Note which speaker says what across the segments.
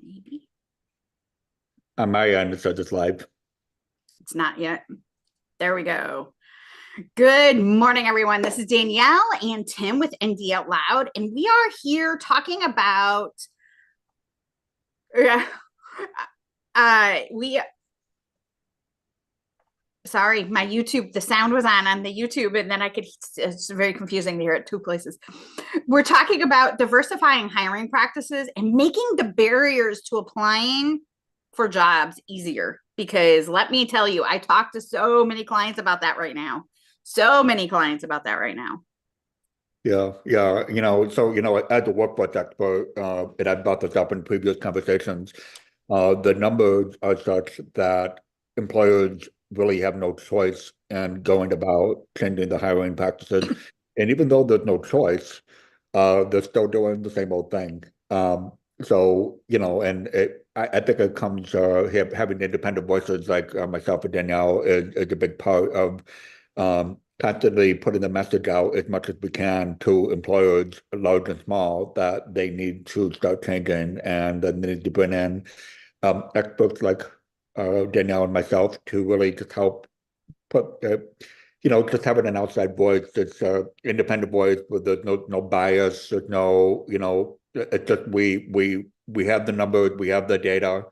Speaker 1: Maybe.
Speaker 2: On my end, it says it's live.
Speaker 1: It's not yet. There we go. Good morning, everyone. This is Danielle and Tim with ND Out Loud, and we are here talking about sorry, my YouTube, the sound was on the YouTube, and then it's very confusing to hear it two places. We're talking about diversifying hiring practices and making the barriers to applying for jobs easier. Because let me tell you, I talk to so many clients about that right now.
Speaker 2: Yeah. As a workforce expert, and I've brought this up in previous conversations, the numbers are such that employers really have no choice in going about changing the hiring practices. And even though there's no choice, they're still doing the same old thing. I think it comes having independent voices like myself and Danielle is a big part of constantly putting the message out as much as we can to employers, large and small, that they need to start changing and that they need to bring in experts like Danielle and myself to really just help put, just having an outside voice, it's independent voice where there's no bias, there's no, it's just we have the numbers, we have the data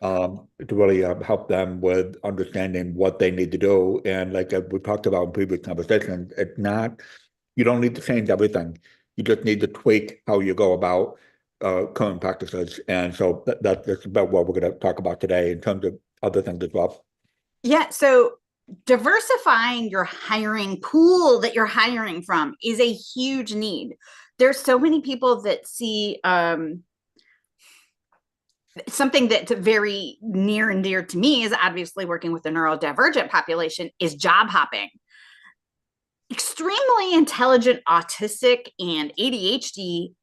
Speaker 2: to really help them with understanding what they need to do. And like we talked about in previous conversations, you don't need to change everything. You just need to tweak how you go about current practices. And so that's about what we're going to talk about today in terms of other things as well.
Speaker 1: Yeah. So diversifying your hiring pool that you're hiring from is a huge need. There's so many people that see something that's very near and dear to me is obviously working with the neurodivergent population is job hopping. Extremely intelligent autistic and ADHD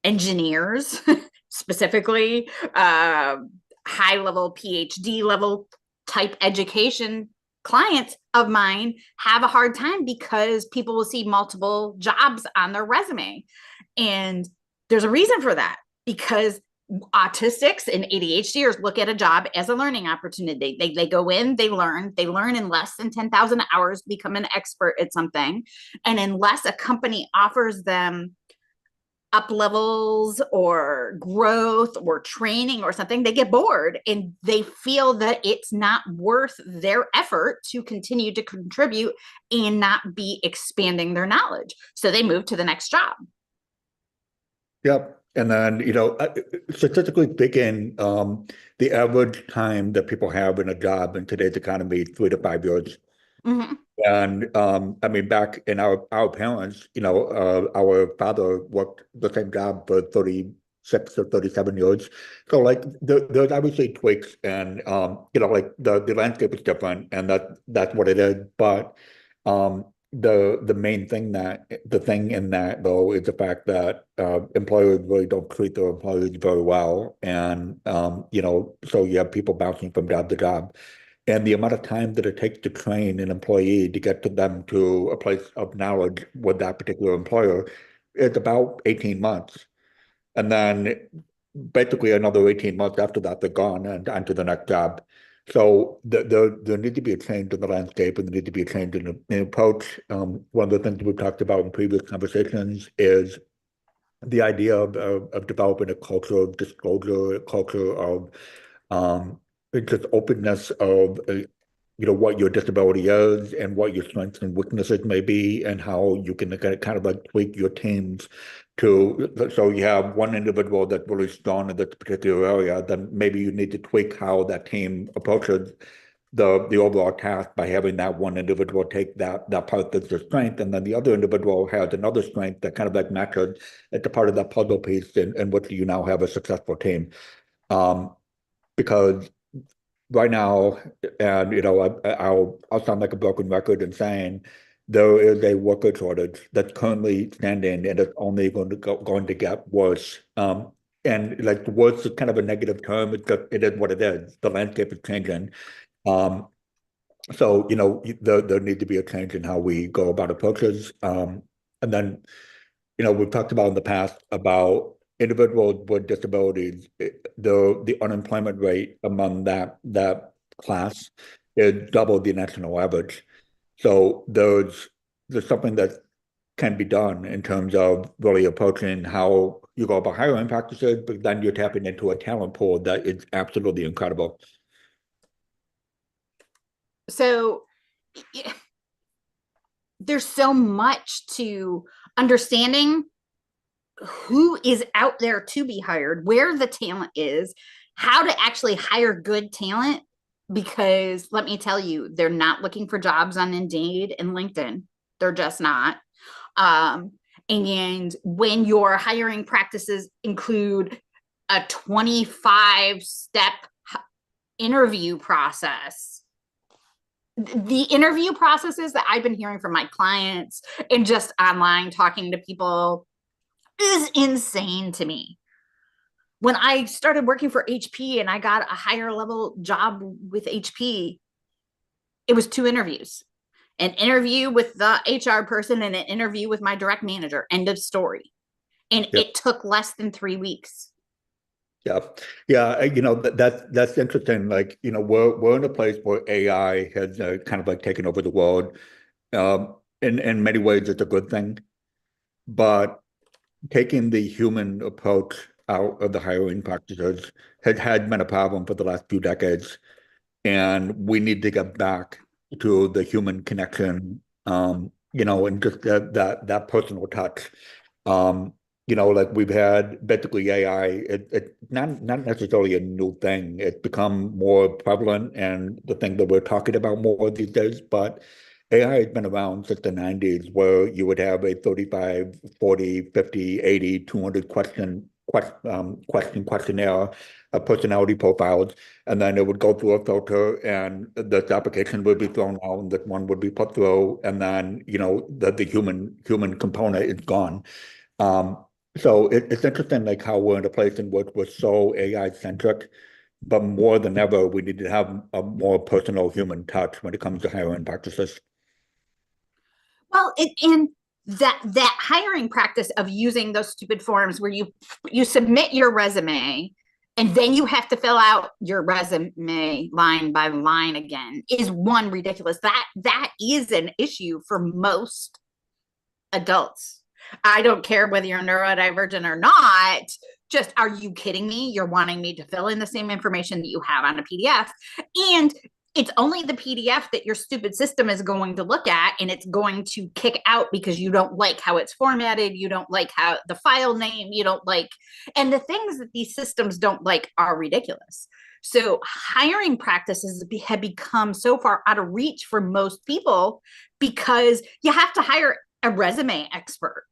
Speaker 1: engineers, specifically high level PhD level type education clients of mine have a hard time because people will see multiple jobs on their resume. And there's a reason for that, because autistics and ADHDers look at a job as a learning opportunity. They go in, they learn in less than 10,000 hours, become an expert at something. And unless a company offers them up levels or growth or training or something, they get bored and they feel that it's not worth their effort to continue to contribute and not be expanding their knowledge. So they move to the next job.
Speaker 2: Yep. And then, statistically speaking, the average time that people have in a job in today's economy, 3 to 5 years.
Speaker 1: Mm-hmm.
Speaker 2: And I mean, back in our parents, our father worked the same job for 36 or 37 years. So like there's obviously tweaks and like the landscape is different and that's what it is. But the main thing the thing in that though is the fact that employers really don't treat their employees very well. And so you have people bouncing from job to job. And the amount of time that it takes to train an employee to get them to a place of knowledge with that particular employer is about 18 months. And then basically another 18 months after that, they're gone and onto the next job. So there needs to be a change in the landscape and there needs to be a change in the approach. One of the things we've talked about in previous conversations is the idea of developing a culture of disclosure, a culture of just openness of what your disability is and what your strengths and weaknesses may be and how you can kind of like tweak your teams so you have one individual that's really strong in this particular area, then maybe you need to tweak how that team approaches the overall task by having that one individual take that part that's their strength, and then the other individual has another strength that kind of like matches at the part of that puzzle piece in which you now have a successful team. Because right now, and I'll sound like a broken record in saying there is a worker shortage that's currently standing, and it's only going to get worse. And like worse is kind of a negative term. It is what it is. The landscape is changing. So there needs to be a change in how we go about approaches. And then we've talked about in the past about individuals with disabilities, the unemployment rate among that class is double the national average. So there's something that can be done in terms of really approaching how you go about hiring practices, but then you're tapping into a talent pool that is absolutely incredible.
Speaker 1: So there's so much to understanding who is out there to be hired, where the talent is, how to actually hire good talent. Because let me tell you, they're not looking for jobs on Indeed and LinkedIn. They're just not. And when your hiring practices include a 25-step interview process, the interview processes that I've been hearing from my clients and just online talking to people is insane to me. When I started working for HP and I got a higher level job with HP, it was 2 interviews. An interview with the HR person and an interview with my direct manager. End of story. And
Speaker 2: Yep.
Speaker 1: it took less than 3 weeks.
Speaker 2: Yeah, yeah. That's interesting. Like, we're in a place where AI has kind of like taken over the world. In many ways, it's a good thing, but taking the human approach out of the hiring practices had been a problem for the last few decades, and we need to get back to the human connection, and just that personal touch. Like we've had basically AI, it's not necessarily a new thing. It's become more prevalent and the thing that we're talking about more these days, but AI has been around since the 90s, where you would have a 35, 40, 50, 80, 200 questionnaire, personality profiles, and then it would go through a filter, and this application would be thrown out, and this one would be put through, and then the human component is gone. So it's interesting, like how we're in a place in which we're so AI centric, but more than ever, we need to have a more personal human touch when it comes to hiring practices.
Speaker 1: Well, and that hiring practice of using those stupid forms where you submit your resume and then you have to fill out your resume line by line again is one ridiculous. That is an issue for most adults. I don't care whether you're neurodivergent or not. Just, are you kidding me? You're wanting me to fill in the same information that you have on a PDF. And it's only the PDF that your stupid system is going to look at, and it's going to kick out because you don't like how it's formatted. You don't like how the file name, you don't like, and the things that these systems don't like are ridiculous. So hiring practices have become so far out of reach for most people because you have to hire a resume expert,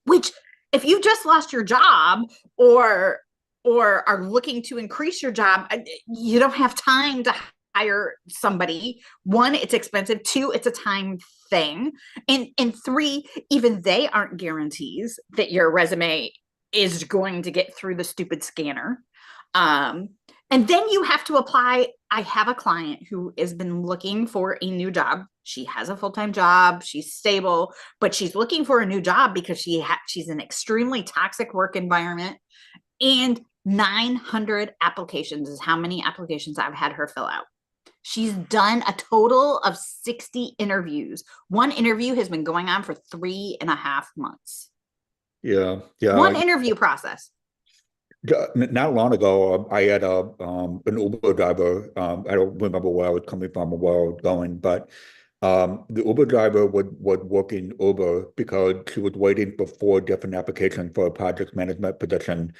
Speaker 1: which if you just lost your job or are looking to increase your job, you don't have time to hire somebody. One, it's expensive. Two, it's a time thing. And three, even they aren't guarantees that your resume is going to get through the stupid scanner. And then you have to apply. I have a client who has been looking for a new job. She has a full-time job. She's stable, but she's looking for a new job because she's in an extremely toxic work environment. And 900 applications is how many applications I've had her fill out. She's done a total of 60 interviews. One interview has been going on for 3.5 months.
Speaker 2: Yeah, yeah.
Speaker 1: One interview process.
Speaker 2: Not long ago, I had an Uber driver. I don't remember where I was coming from or where I was going, but the Uber driver was working Uber because she was waiting for 4 different applications for a project management position.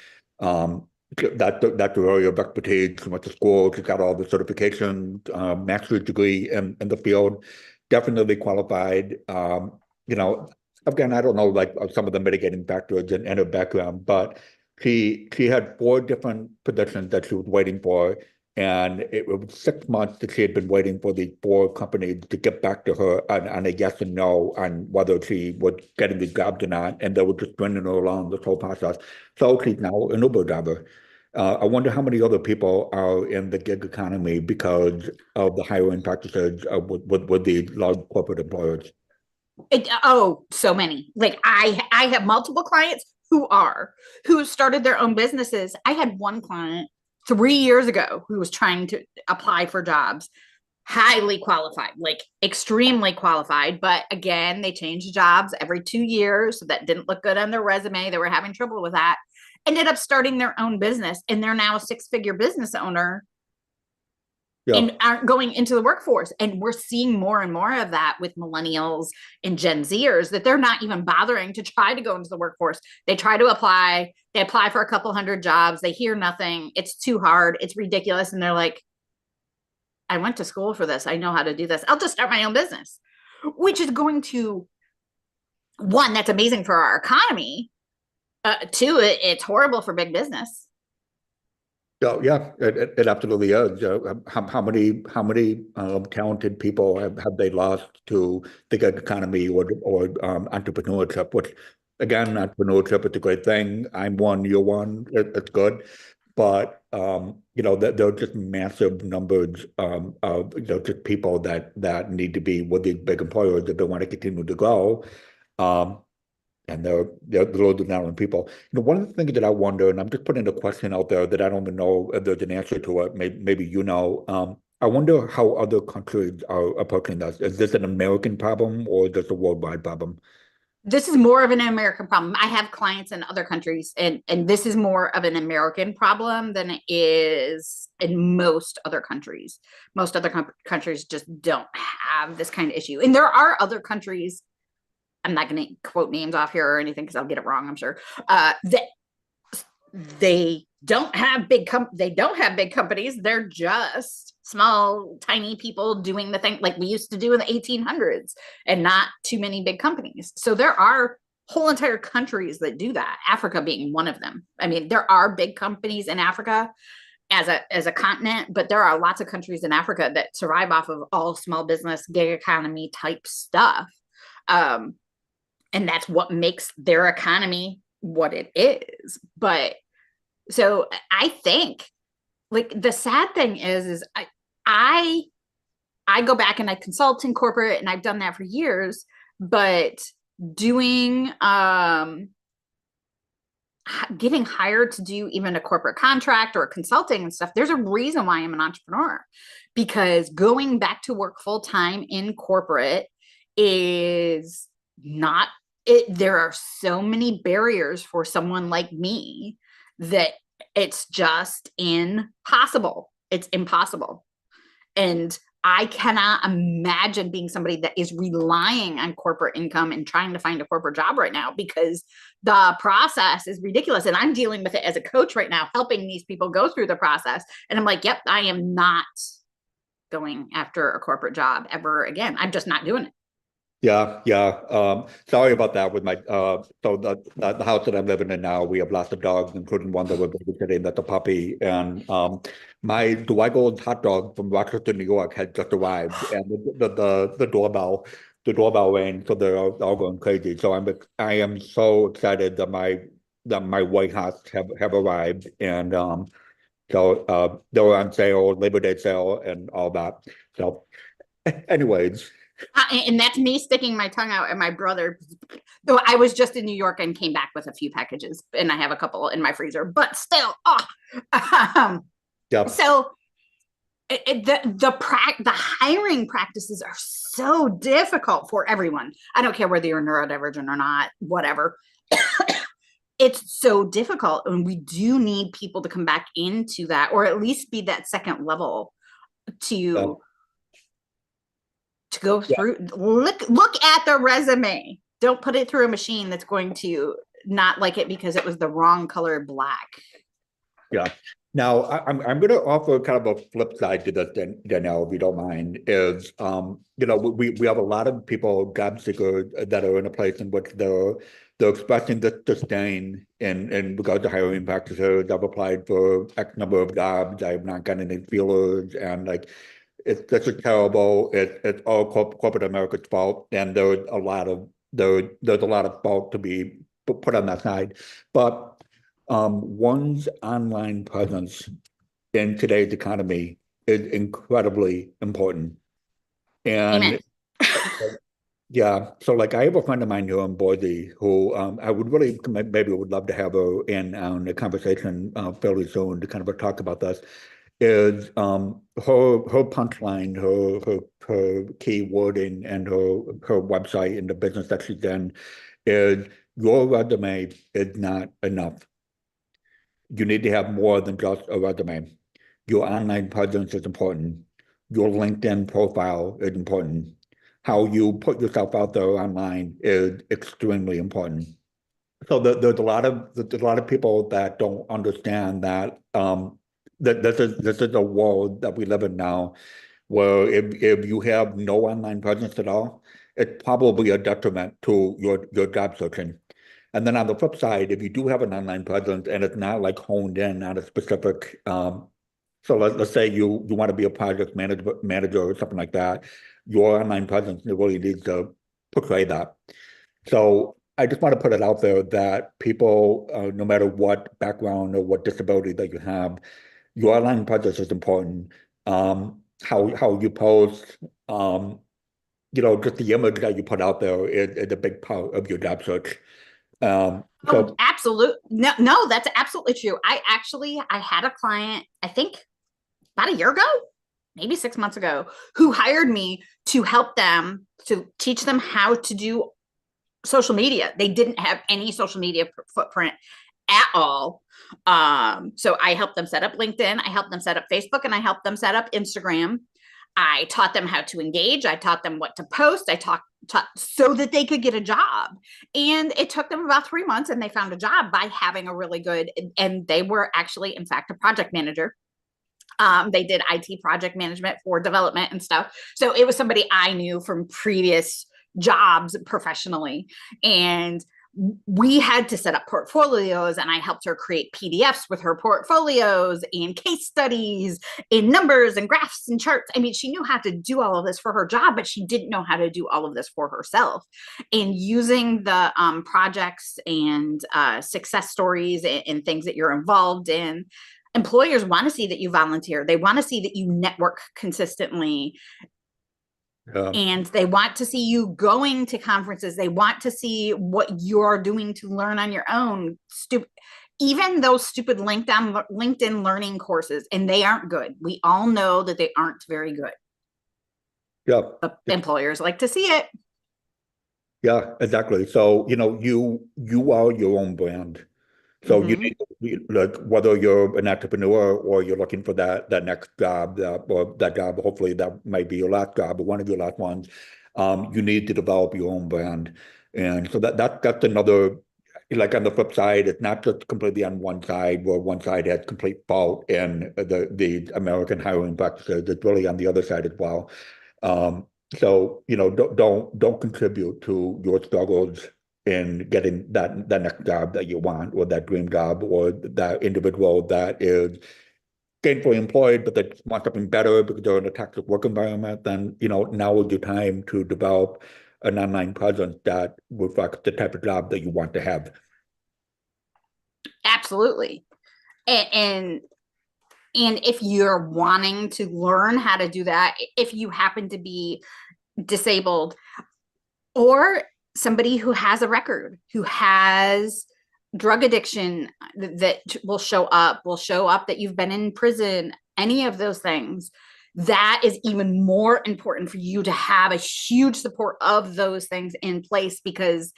Speaker 2: That's her area of expertise. She went to school. She got all the certifications, master's degree in the field. Definitely qualified. Again, I don't know like some of the mitigating factors in her background, but she had 4 different positions that she was waiting for, and it was 6 months that she had been waiting for the 4 companies to get back to her on a yes and no on whether she was getting the jobs or not, and they were just bringing her along this whole process. So she's now an Uber driver. I wonder how many other people are in the gig economy because of the hiring practices with the large corporate employers.
Speaker 1: So many. Like I have multiple clients who started their own businesses. I had one client 3 years ago who was trying to apply for jobs, highly qualified, like extremely qualified. But again, they changed jobs every 2 years. So that didn't look good on their resume. They were having trouble with that. Ended up starting their own business, and they're now a six-figure business owner
Speaker 2: Yeah.
Speaker 1: and aren't going into the workforce. And we're seeing more and more of that with millennials and Gen Zers, that they're not even bothering to try to go into the workforce. They try to apply, they apply for a couple hundred jobs, they hear nothing, it's too hard, it's ridiculous. And they're like, I went to school for this, I know how to do this, I'll just start my own business, which is going to, one, that's amazing for our economy. Two, it's horrible for big business.
Speaker 2: So yeah, it absolutely is. How many talented people have they lost to the gig economy or entrepreneurship? Which again, entrepreneurship is a great thing. I'm one, you're one. It's good, but there are just massive numbers just people that need to be with these big employers if they want to continue to grow. Um, and they're loads of talented people. One of the things that I wonder, and I'm just putting a question out there that I don't even know if there's an answer to it. Maybe you know. I wonder how other countries are approaching this. Is this an American problem or is this a worldwide problem?
Speaker 1: This is more of an American problem. I have clients in other countries, and this is more of an American problem than it is in most other countries. Most other countries just don't have this kind of issue. And there are other countries, I'm not going to quote names off here or anything because I'll get it wrong, I'm sure, that they don't have big companies. They're just small, tiny people doing the thing like we used to do in the 1800s, and not too many big companies. So there are whole entire countries that do that, Africa being one of them. I mean, there are big companies in Africa as a continent, but there are lots of countries in Africa that survive off of all small business, gig economy type stuff. And that's what makes their economy what it is. But so I think, like, the sad thing is I go back and I consult in corporate, and I've done that for years, but doing getting hired to do even a corporate contract or consulting and stuff, there's a reason why I'm an entrepreneur, because going back to work full time in corporate is not it. There are so many barriers for someone like me that it's just impossible. It's impossible. And I cannot imagine being somebody that is relying on corporate income and trying to find a corporate job right now, because the process is ridiculous. And I'm dealing with it as a coach right now, helping these people go through the process. And I'm like, yep, I am not going after a corporate job ever again. I'm just not doing it.
Speaker 2: Yeah, yeah. Sorry about that with my so the house that I'm living in now, we have lots of dogs, including one that we're babysitting, that's a puppy. And my Dwigle's hot dog from Rochester, New York had just arrived, and the doorbell rang, so they're all going crazy. So I am so excited that my white hots have arrived, and so they were on sale, Labor Day sale, and all that. So anyways.
Speaker 1: And that's me sticking my tongue out at my brother. Though I was just in New York and came back with a few packages, and I have a couple in my freezer, but still,
Speaker 2: Yeah.
Speaker 1: So the hiring practices are so difficult for everyone. I don't care whether you're neurodivergent or not, whatever. It's so difficult, and we do need people to come back into that, or at least be that second level to.
Speaker 2: Yeah.
Speaker 1: To go through, look at the resume. Don't put it through a machine that's going to not like it because it was the wrong color black.
Speaker 2: Yeah. Now I'm going to offer kind of a flip side to this, Danielle, if you don't mind. Is we have a lot of people, job seekers, that are in a place in which they're expressing this disdain in regards to hiring practices. I've applied for X number of jobs. I have not gotten any feelers, and like. This is terrible. It's all corporate America's fault, and there's a lot of fault to be put on that side. But one's online presence in today's economy is incredibly important. And
Speaker 1: Amen.
Speaker 2: Yeah. So like I have a friend of mine here in Boise who I would really maybe would love to have her in on a conversation fairly soon to kind of talk about this. Is her punchline, her key wording and her website and the business that she's in is your resume is not enough. You need to have more than just a resume. Your online presence is important. Your LinkedIn profile is important. How you put yourself out there online is extremely important. So there's a lot of people that don't understand that that this is a world that we live in now, where if you have no online presence at all, it's probably a detriment to your job searching. And then on the flip side, if you do have an online presence and it's not like honed in on a specific, so let's say you want to be a project manager or something like that, your online presence really needs to portray that. So I just want to put it out there that people, no matter what background or what disability that you have, your online presence is important. How you post, just the image that you put out there is a big part of your job search.
Speaker 1: Oh,
Speaker 2: So
Speaker 1: absolutely. No, no, that's absolutely true. I had a client, I think about a year ago, maybe 6 months ago, who hired me to help them, to teach them how to do social media. They didn't have any social media footprint at all. So I helped them set up LinkedIn, I helped them set up Facebook, and I helped them set up Instagram. I taught them how to engage. I taught them what to post. I taught so that they could get a job. And it took them about 3 months, and they found a job by having a really good, and they were actually, in fact, a project manager. They did IT project management for development and stuff. So it was somebody I knew from previous jobs professionally. And we had to set up portfolios, and I helped her create PDFs with her portfolios and case studies in numbers and graphs and charts. I mean, she knew how to do all of this for her job, but she didn't know how to do all of this for herself. And using the projects and success stories and things that you're involved in, employers want to see that you volunteer. They want to see that you network consistently,
Speaker 2: um,
Speaker 1: and they want to see you going to conferences. They want to see what you're doing to learn on your own. Even those stupid LinkedIn learning courses, and they aren't good. We all know that they aren't very good.
Speaker 2: yeah,
Speaker 1: But employers like to see it.
Speaker 2: yeah, exactly. So, you are your own brand. So you
Speaker 1: Mm-hmm.
Speaker 2: need to like whether you're an entrepreneur or you're looking for that next job, or that job, hopefully that might be your last job or one of your last ones. You need to develop your own brand. And so that's another, like on the flip side, it's not just completely on one side where one side has complete fault in the American hiring practices. It's really on the other side as well. Um, so, don't contribute to your struggles in getting that next job that you want, or that dream job, or that individual that is gainfully employed, but they just want something better because they're in a toxic work environment. Then, now is your time to develop an online presence that reflects the type of job that you want to have.
Speaker 1: Absolutely. And and if you're wanting to learn how to do that, if you happen to be disabled, or somebody who has a record, who has drug addiction that will show up that you've been in prison, any of those things, that is even more important for you to have a huge support of those things in place. Because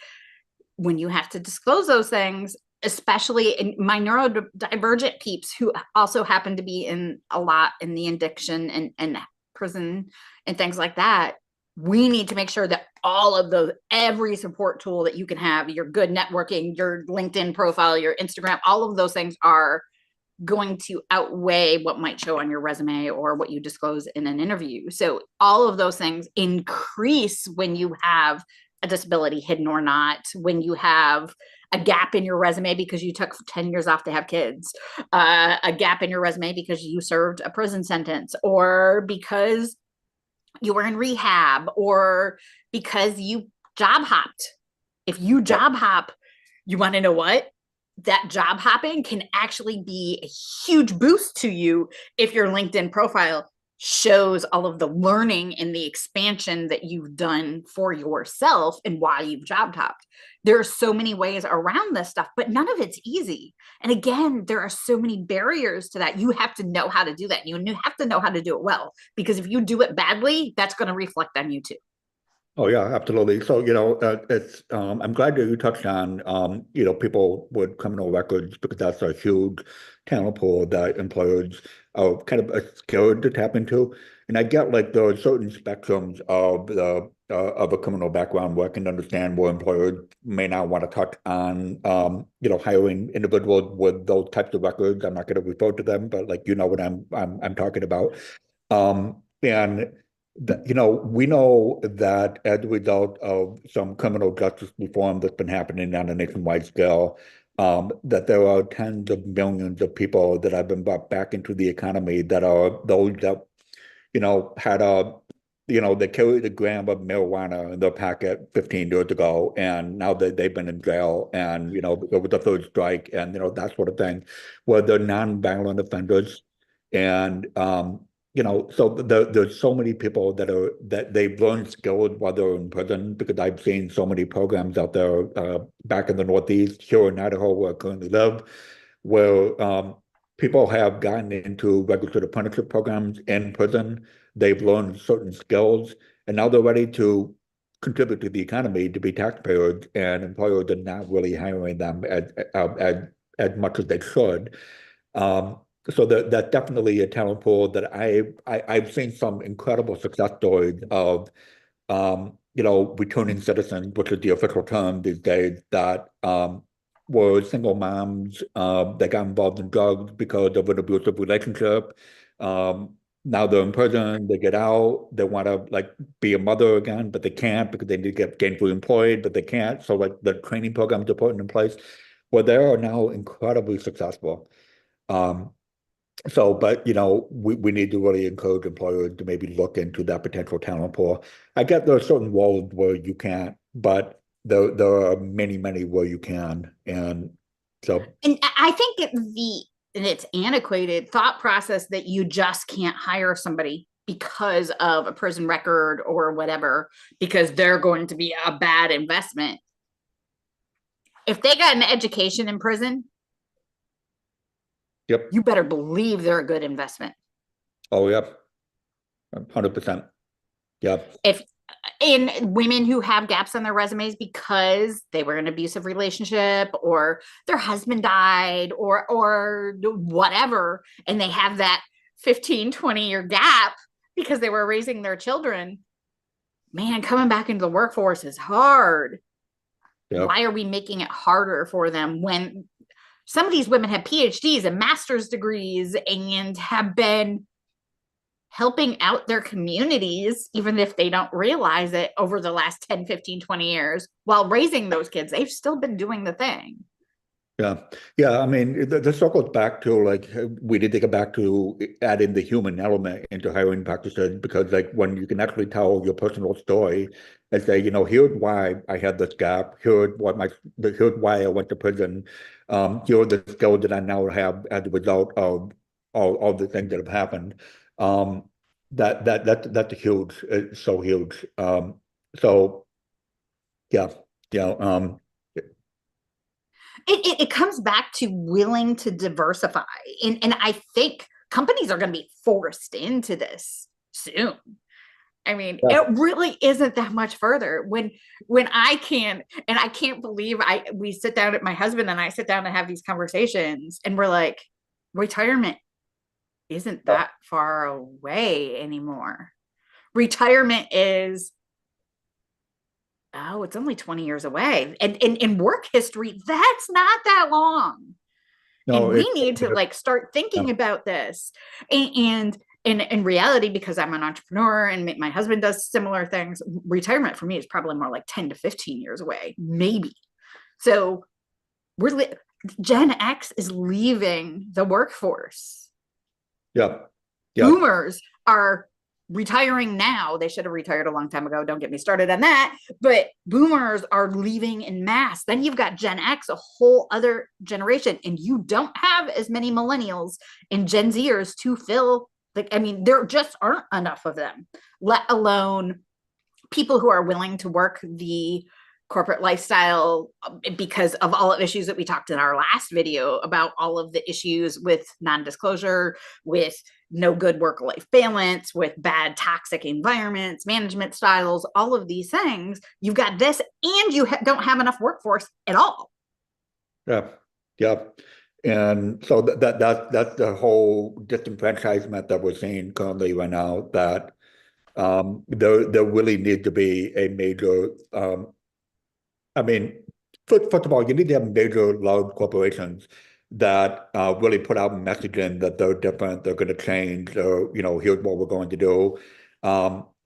Speaker 1: when you have to disclose those things, especially in my neurodivergent peeps who also happen to be in a lot in the addiction and prison and things like that, we need to make sure that all of those, every support tool that you can have, your good networking, your LinkedIn profile, your Instagram, all of those things are going to outweigh what might show on your resume or what you disclose in an interview. So all of those things increase when you have a disability, hidden or not, when you have a gap in your resume because you took 10 years off to have kids, a gap in your resume because you served a prison sentence, or because you were in rehab, or because you job hopped. If you job hop, you want to know what? That job hopping can actually be a huge boost to you if your LinkedIn profile shows all of the learning and the expansion that you've done for yourself and why you've job hopped. There are so many ways around this stuff, but none of it's easy. And again, there are so many barriers to that. You have to know how to do that. You have to know how to do it well, because if you do it badly, that's going to reflect on you too.
Speaker 2: Oh yeah, absolutely. So, it's I'm glad that you touched on people with criminal records, because that's a huge talent pool that employers are kind of scared to tap into. And I get like there are certain spectrums of a criminal background where I can understand where employers may not want to touch on hiring individuals with those types of records. I'm not going to refer to them, but like what I'm talking about. And we know that as a result of some criminal justice reform that's been happening on a nationwide scale, that there are tens of millions of people that have been brought back into the economy that are those that, had they carried a gram of marijuana in their pocket 15 years ago, and now they've been in jail, and, it was the third strike, and, that sort of thing, where they're non-violent offenders. And, so there's so many people that they've learned skills while they're in prison, because I've seen so many programs out there back in the Northeast, here in Idaho, where I currently live, where people have gotten into registered apprenticeship programs in prison. They've learned certain skills, and now they're ready to contribute to the economy, to be taxpayers, and employers are not really hiring them as much as they should. So that's definitely a talent pool that I've seen some incredible success stories of, returning citizens, which is the official term these days, that were single moms that got involved in drugs because of an abusive relationship. Now they're in prison, they get out, they want to like be a mother again, but they can't because they need to get gainfully employed, but they can't. So like the training programs are put in place where they are now incredibly successful. Um, but we need to really encourage employers to maybe look into that potential talent pool. I get there are certain roles where you can't, but there are many, many where you can. And so,
Speaker 1: And I think it's antiquated thought process that you just can't hire somebody because of a prison record or whatever, because they're going to be a bad investment. If they got an education in prison,
Speaker 2: yep.
Speaker 1: you better believe they're a good investment.
Speaker 2: Oh, yep. 100%. Yep.
Speaker 1: If in women who have gaps on their resumes because they were in an abusive relationship or their husband died or whatever, and they have that 15-20 year gap because they were raising their children, man, coming back into the workforce is hard.
Speaker 2: Yep.
Speaker 1: Why are we making it harder for them when some of these women have PhDs and master's degrees and have been helping out their communities, even if they don't realize it, over the last 10, 15, 20 years while raising those kids? They've still been doing the thing.
Speaker 2: Yeah. Yeah. I mean, the circles back to like, we need to get back to adding the human element into hiring practices, because like when you can actually tell your personal story and say, here's why I had this gap, here's why I went to prison, here are the skills that I now have as a result of all the things that have happened. That's huge. It's so huge. So yeah, yeah.
Speaker 1: It comes back to willing to diversify. And I think companies are going to be forced into this soon. I mean,
Speaker 2: Yeah.
Speaker 1: it really isn't that much further. When I can, and I can't believe we sit down, my husband and I sit down and have these conversations, and we're like, retirement isn't that far away anymore. Retirement is, oh, it's only 20 years away. And in work history, that's not that long.
Speaker 2: No,
Speaker 1: And we need to like start
Speaker 2: yeah.
Speaker 1: thinking about this. And in reality, because I'm an entrepreneur and my husband does similar things, retirement for me is probably more like 10 to 15 years away, maybe. So Gen X is leaving the workforce.
Speaker 2: Yeah. Yeah.
Speaker 1: Boomers are retiring now. They should have retired a long time ago. Don't get me started on that. But boomers are leaving in mass. Then you've got Gen X, a whole other generation, and you don't have as many millennials and Gen Zers to fill Like, I mean, there just aren't enough of them, let alone people who are willing to work the corporate lifestyle because of all of issues that we talked in our last video about all of the issues with non-disclosure, with no good work-life balance, with bad toxic environments, management styles, all of these things. You've got this, and you don't have enough workforce at all.
Speaker 2: Yeah, yeah. And so that's the whole disenfranchisement that we're seeing currently right now, that there really need to be a major I mean, first of all, you need to have major large corporations that really put out messaging that they're different, they're going to change, or here's what we're going to do.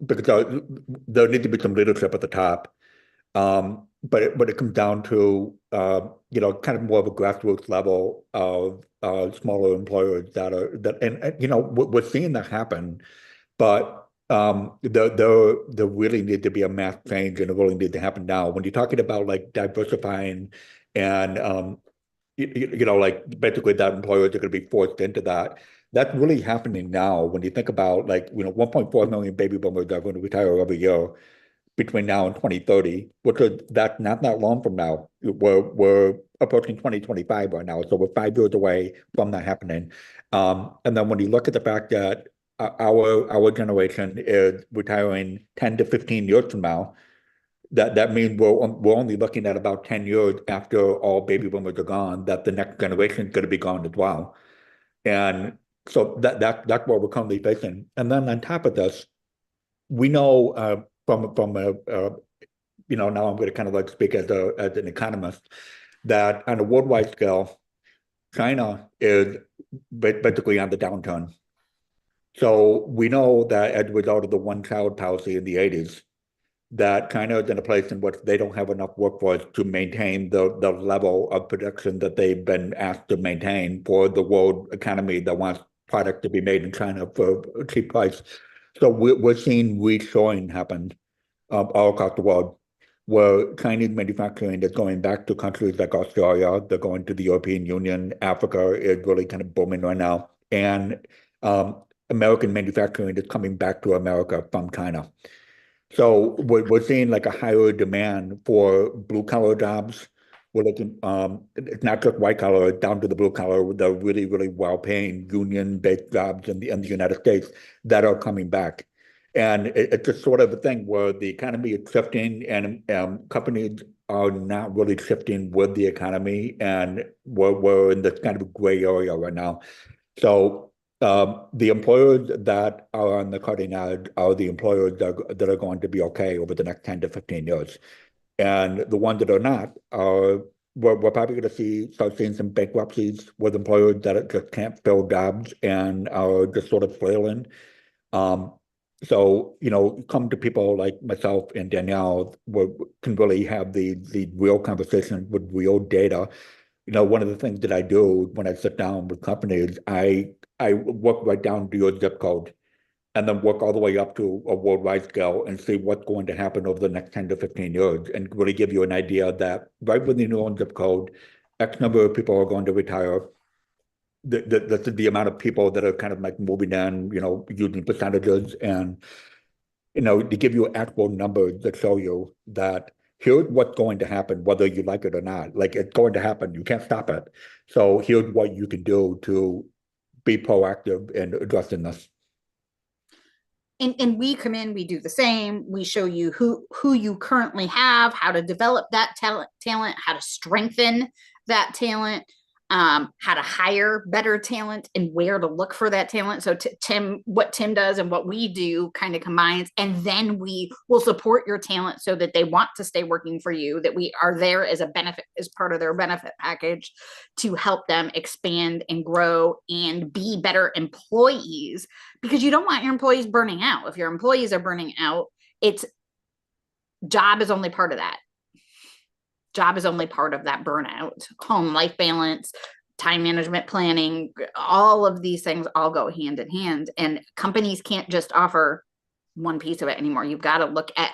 Speaker 2: Because there needs to be some leadership at the top. But it comes down to kind of more of a grassroots level of smaller employers and we're seeing that happen, but there really need to be a mass change, and it really need to happen now. When you're talking about like diversifying and like basically that employers are going to be forced into that. That's really happening now. When you think about 1.4 million baby boomers are going to retire every year between now and 2030, which is that's not that long from now. We're approaching 2025 right now, so we're 5 years away from that happening. And then when you look at the fact that our generation is retiring 10 to 15 years from now, that means we're only looking at about 10 years after all baby boomers are gone, that the next generation is going to be gone as well. And so that's what we're currently facing. And then on top of this, we know from now I'm going to kind of like speak as an economist, that on a worldwide scale, China is basically on the downturn. So we know that as a result of the one-child policy in the 80s, that China is in a place in which they don't have enough workforce to maintain the level of production that they've been asked to maintain for the world economy that wants product to be made in China for a cheap price. So we're seeing reshoring happen all across the world, where Chinese manufacturing is going back to countries like Australia, they're going to the European Union, Africa is really kind of booming right now, and American manufacturing is coming back to America from China. So we're seeing like a higher demand for blue collar jobs. We're looking, it's not just white collar, down to the blue collar, the really, really well-paying union-based jobs in the United States that are coming back. And it's just sort of a thing where the economy is shifting, and companies are not really shifting with the economy, and we're in this kind of gray area right now. So the employers that are on the cutting edge are the employers that are going to be okay over the next 10 to 15 years. And the ones that are not are, we're probably going to start seeing some bankruptcies with employers that just can't fill jobs and are just sort of flailing. So, come to people like myself and Danielle, can really have the real conversation with real data. One of the things that I do when I sit down with companies, I work right down to your zip code, and then work all the way up to a worldwide scale and see what's going to happen over the next 10 to 15 years, and really give you an idea that right within your own zip code, X number of people are going to retire. The amount of people that are kind of like moving in, using percentages, and to give you actual numbers that show you that here's what's going to happen, whether you like it or not. Like, it's going to happen. You can't stop it. So here's what you can do to be proactive in addressing this.
Speaker 1: And we come in, we do the same. We show you who you currently have, how to develop that talent, how to strengthen that talent, how to hire better talent, and where to look for that talent. So Tim, what Tim does and what we do kind of combines, and then we will support your talent so that they want to stay working for you, that we are there as a benefit, as part of their benefit package, to help them expand and grow and be better employees, because you don't want your employees burning out. If your employees are burning out, job is only part of that. Job is only part of that burnout. Home life balance, time management planning, all of these things all go hand in hand. And companies can't just offer one piece of it anymore. You've got to look at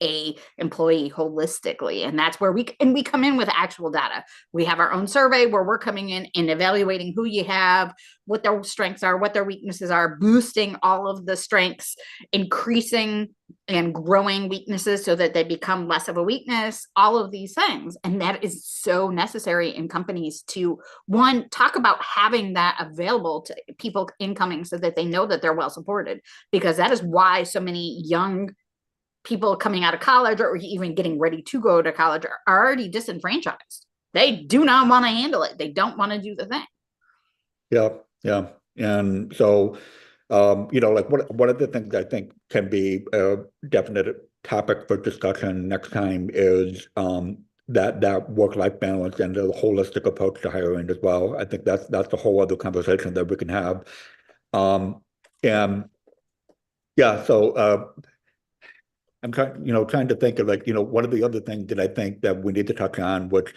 Speaker 1: a employee holistically. And that's where we come in with actual data. We have our own survey where we're coming in and evaluating who you have, what their strengths are, what their weaknesses are, boosting all of the strengths, increasing and growing weaknesses so that they become less of a weakness, all of these things. And that is so necessary in companies to, one, talk about having that available to people incoming so that they know that they're well supported, because that is why so many young people coming out of college or even getting ready to go to college are already disenfranchised. They do not want to handle it. They don't want to do the thing.
Speaker 2: Yeah, yeah. And so, like one of the things I think can be a definite topic for discussion next time is that work-life balance and the holistic approach to hiring as well. I think that's a whole other conversation that we can have. And yeah, so I'm trying to think of one of the other things that I think that we need to touch on, which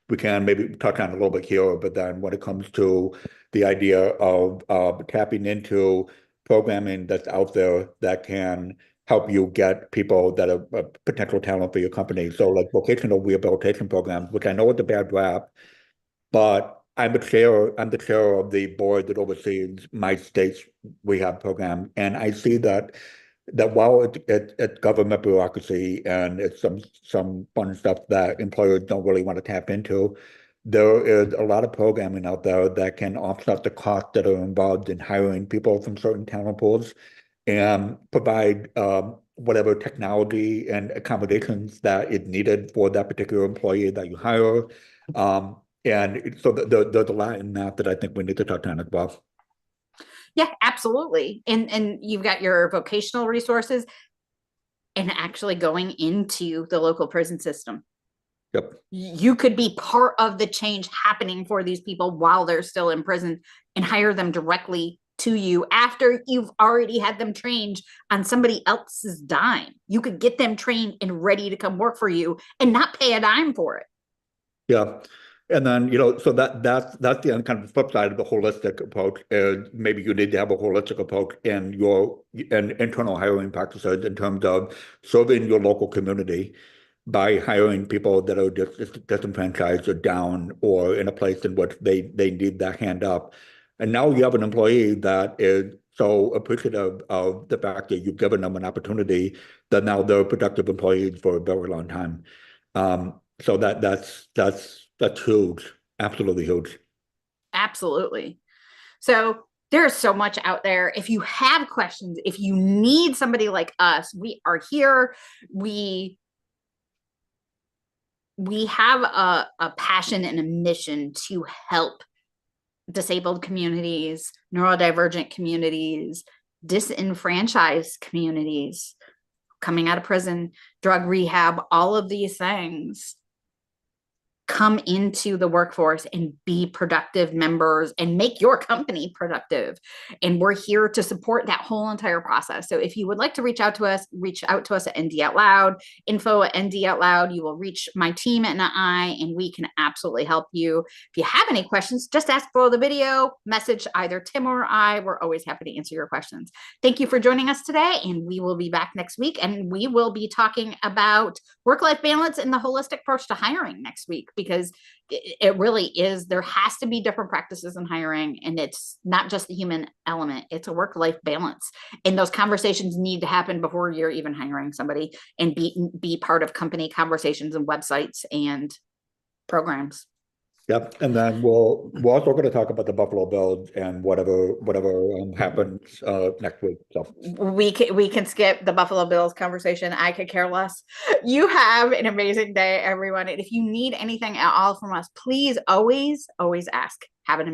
Speaker 2: we can maybe touch on a little bit here, but then when it comes to the idea of tapping into programming that's out there that can help you get people that are potential talent for your company. So like vocational rehabilitation programs, which I know is a bad rap, but I'm the chair of the board that oversees my state's rehab program, and I see that while it's government bureaucracy and it's some fun stuff that employers don't really want to tap into, there is a lot of programming out there that can offset the costs that are involved in hiring people from certain talent pools and provide whatever technology and accommodations that is needed for that particular employee that you hire. And so there's a lot in that I think we need to touch on as well.
Speaker 1: Yeah, absolutely. And you've got your vocational resources and actually going into the local prison system.
Speaker 2: Yep.
Speaker 1: You could be part of the change happening for these people while they're still in prison and hire them directly to you after you've already had them trained on somebody else's dime. You could get them trained and ready to come work for you and not pay a dime for it.
Speaker 2: Yeah. And then, so that's the kind of flip side of the holistic approach is maybe you need to have a holistic approach in your internal hiring practices in terms of serving your local community by hiring people that are disenfranchised or down or in a place in which they need that hand up. And now you have an employee that is so appreciative of the fact that you've given them an opportunity that now they're productive employees for a very long time. So that's huge, absolutely huge.
Speaker 1: Absolutely. So there's so much out there. If you have questions, if you need somebody like us, we are here. We have a passion and a mission to help disabled communities, neurodivergent communities, disenfranchised communities, coming out of prison, drug rehab, all of these things come into the workforce and be productive members and make your company productive. And we're here to support that whole entire process. So if you would like to reach out to us at ND Out Loud, info at ND Out Loud. You will reach my team and I, and we can absolutely help you. If you have any questions, just ask below the video, message either Tim or I. We're always happy to answer your questions. Thank you for joining us today, and we will be back next week, and we will be talking about work-life balance and the holistic approach to hiring next week, because it really is, there has to be different practices in hiring, and it's not just the human element, it's a work-life balance. And those conversations need to happen before you're even hiring somebody, and be part of company conversations and websites and programs.
Speaker 2: Yep, and then we're also going to talk about the Buffalo Bills and whatever happens next week. So
Speaker 1: we can skip the Buffalo Bills conversation. I could care less. You have an amazing day, everyone. And if you need anything at all from us, please always ask. Have an amazing